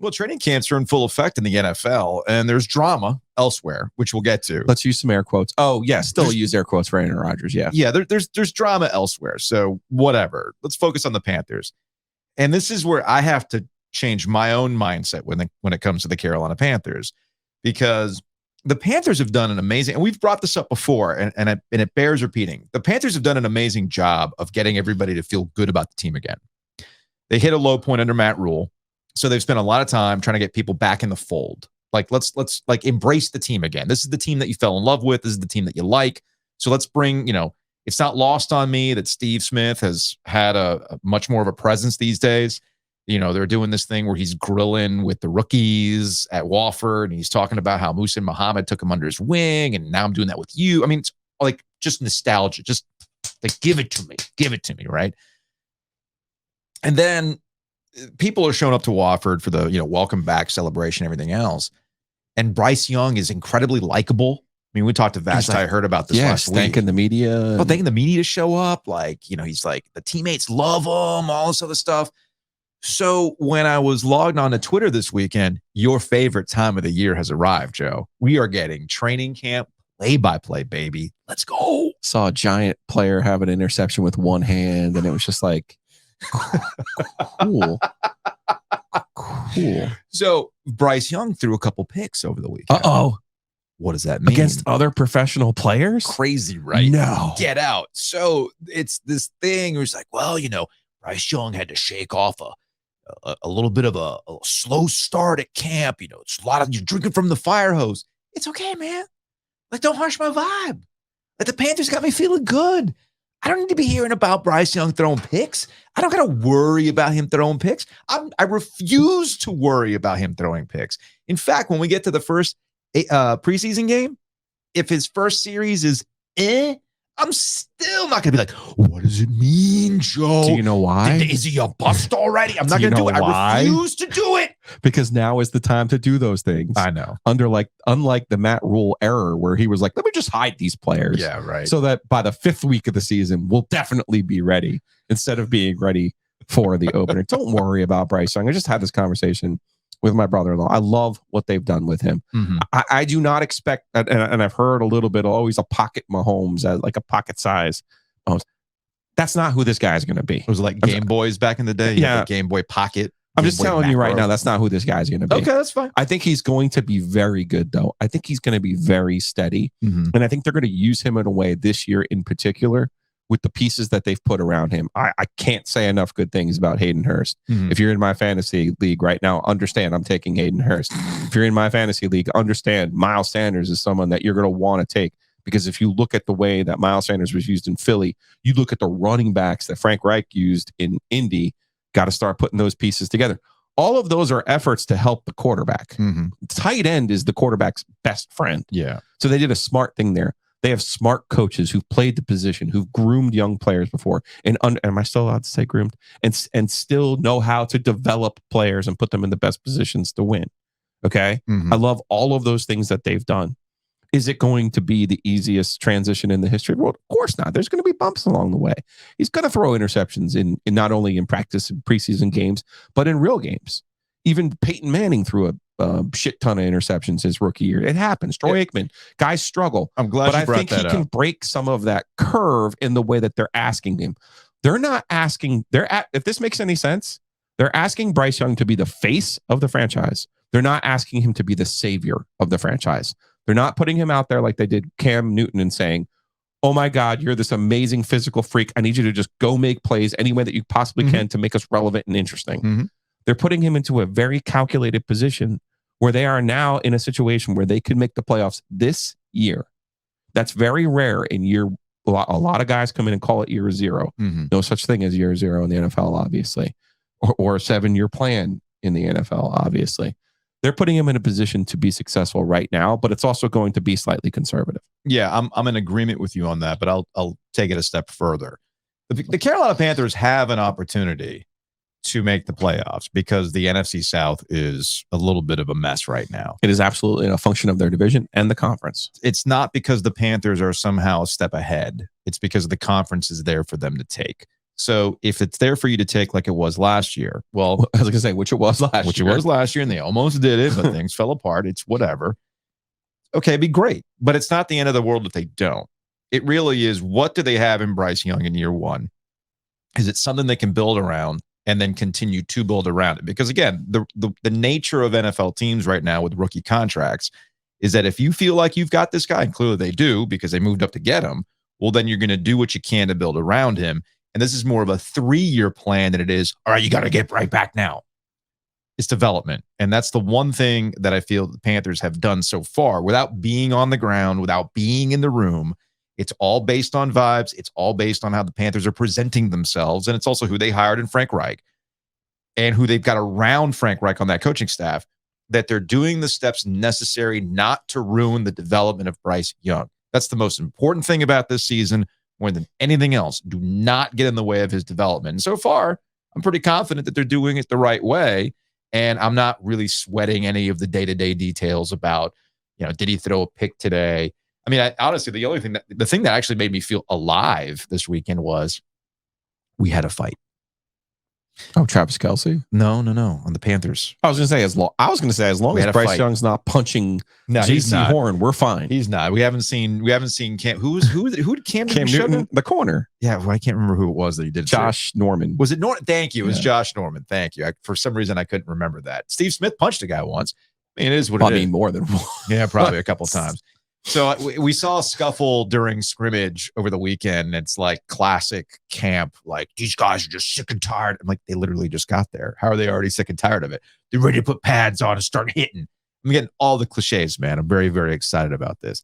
Well, training camps are in full effect in the NFL, and there's drama elsewhere, which we'll get to. Let's use some air quotes. Oh, yeah, still use air quotes for Aaron Rodgers, yeah. Yeah, there's drama elsewhere, so whatever. Let's focus on the Panthers. And this is where I have to change my own mindset when it comes to the Carolina Panthers, because the Panthers have done an amazing, and we've brought this up before, and it bears repeating. The Panthers have done an amazing job of getting everybody to feel good about the team again. They hit a low point under Matt Rule. So they've spent a lot of time trying to get people back in the fold. Like, let's like embrace the team again. This is the team that you fell in love with. This is the team that you like. So let's bring, it's not lost on me that Steve Smith has had a much more of a presence these days. They're doing this thing where he's grilling with the rookies at Wofford, and he's talking about how Musa Muhammad took him under his wing, and now I'm doing that with you. I mean, it's like just nostalgia. Just like, give it to me, right? And then people are showing up to Wofford for the welcome back celebration, everything else. And Bryce Young is incredibly likable. I mean, we talked to Vashti. I heard about this last week. Thanking the media. Well, thanking the media to show up. Like, he's like, the teammates love him, all this other stuff. So when I was logged on to Twitter this weekend, your favorite time of the year has arrived, Joe. We are getting training camp play-by-play, baby. Let's go. Saw a giant player have an interception with one hand, and it was just like, cool. So Bryce Young threw a couple picks over the weekend. Uh-oh. What does that mean? Against other professional players? Crazy, right? No. Get out. So it's this thing where it's like, well, Bryce Young had to shake off a little bit of a slow start at camp. It's a lot of you drinking from the fire hose. It's okay, man. Like, don't harsh my vibe. Like, the Panthers got me feeling good. I don't need to be hearing about Bryce Young throwing picks. I don't got to worry about him throwing picks. I refuse to worry about him throwing picks. In fact, when we get to the first preseason game, if his first series is I'm still not going to be like, what does it mean, Joe? Do you know why? Is he a bust already? I'm not going to do it. Why? I refuse to do it. Because now is the time to do those things. I know. Unlike the Matt Rule error where he was like, let me just hide these players. Yeah, right. So that by the 5th week of the season, we'll definitely be ready instead of being ready for the opener. Don't worry about Bryce Young. I just had this conversation with my brother-in-law. I love what they've done with him. Mm-hmm. I do not expect, and I've heard a little bit, always a pocket Mahomes, like a pocket size Mahomes. That's not who this guy is going to be. It was like Game Boys back in the day. Yeah. The Game Boy Pocket. I'm just telling you right now, that's not who this guy's going to be. Okay, that's fine. I think he's going to be very good, though. I think he's going to be very steady. Mm-hmm. And I think they're going to use him in a way this year in particular with the pieces that they've put around him. I can't say enough good things about Hayden Hurst. Mm-hmm. If you're in my fantasy league right now, understand I'm taking Hayden Hurst. If you're in my fantasy league, understand Miles Sanders is someone that you're going to want to take. Because if you look at the way that Miles Sanders was used in Philly, you look at the running backs that Frank Reich used in Indy, got to start putting those pieces together. All of those are efforts to help the quarterback. Mm-hmm. Tight end is the quarterback's best friend. Yeah. So they did a smart thing there. They have smart coaches who've played the position, who've groomed young players before. And am I still allowed to say groomed? And still know how to develop players and put them in the best positions to win. Okay? Mm-hmm. I love all of those things that they've done. Is it going to be the easiest transition in the history of the world? Of course not. There's going to be bumps along the way. He's going to throw interceptions in not only in practice and preseason games, but in real games. Even Peyton Manning threw a shit ton of interceptions his rookie year. It happens. Troy Aikman, guys struggle. I'm glad you brought that up. But I think he can break some of that curve in the way that they're asking him. They're not asking, if this makes any sense, they're asking Bryce Young to be the face of the franchise. They're not asking him to be the savior of the franchise. They're not putting him out there like they did Cam Newton and saying, oh my God, you're this amazing physical freak. I need you to just go make plays any way that you possibly can to make us relevant and interesting. Mm-hmm. They're putting him into a very calculated position where they are now in a situation where they could make the playoffs this year. That's very rare in year. A lot of guys come in and call it year 0. Mm-hmm. No such thing as year 0 in the NFL, obviously, or a 7-year plan in the NFL, obviously. They're putting him in a position to be successful right now, but it's also going to be slightly conservative. Yeah, I'm in agreement with you on that, but I'll take it a step further. The Carolina Panthers have an opportunity to make the playoffs because the NFC South is a little bit of a mess right now. It is absolutely a function of their division and the conference. It's not because the Panthers are somehow a step ahead. It's because the conference is there for them to take. So if it's there for you to take like it was last year, well, I was going to say, which it was last which year. it was last year, and they almost did it, but things fell apart. It's whatever. Okay, it'd be great, but it's not the end of the world if they don't. It really is, what do they have in Bryce Young in year one? Is it something they can build around and then continue to build around it? Because again, the nature of NFL teams right now with rookie contracts is that if you feel like you've got this guy, and clearly they do because they moved up to get him, well, then you're going to do what you can to build around him. And this is more of a 3-year plan than it is, all right, you got to get right back now. It's development. And that's the one thing that I feel the Panthers have done so far without being on the ground, without being in the room. It's all based on vibes. It's all based on how the Panthers are presenting themselves. And it's also who they hired in Frank Reich and who they've got around Frank Reich on that coaching staff, that they're doing the steps necessary not to ruin the development of Bryce Young. That's the most important thing about this season more than anything else. Do not get in the way of his development. And so far, I'm pretty confident that they're doing it the right way. And I'm not really sweating any of the day-to-day details about, did he throw a pick today? I mean, honestly, the thing that actually made me feel alive this weekend was we had a fight. Oh, Travis Kelce? No, on the Panthers. I was going to say, as long as Bryce Young's not punching JC Horn, we're fine. He's not. We haven't seen Cam. Who did Cam Newton, the corner? Yeah, well, I can't remember who it was that he did. Josh Norman. Was it Norman? Thank you. It was Josh Norman. Thank you. For some reason, I couldn't remember that. Steve Smith punched a guy once. I mean, it is what it is. I mean, more than one. Yeah, probably a couple times. So we saw a scuffle during scrimmage over the weekend. It's like classic camp. Like, these guys are just sick and tired. I'm like, they literally just got there. How are they already sick and tired of it? They're ready to put pads on and start hitting. I'm getting all the cliches, man. I'm very, very excited about this.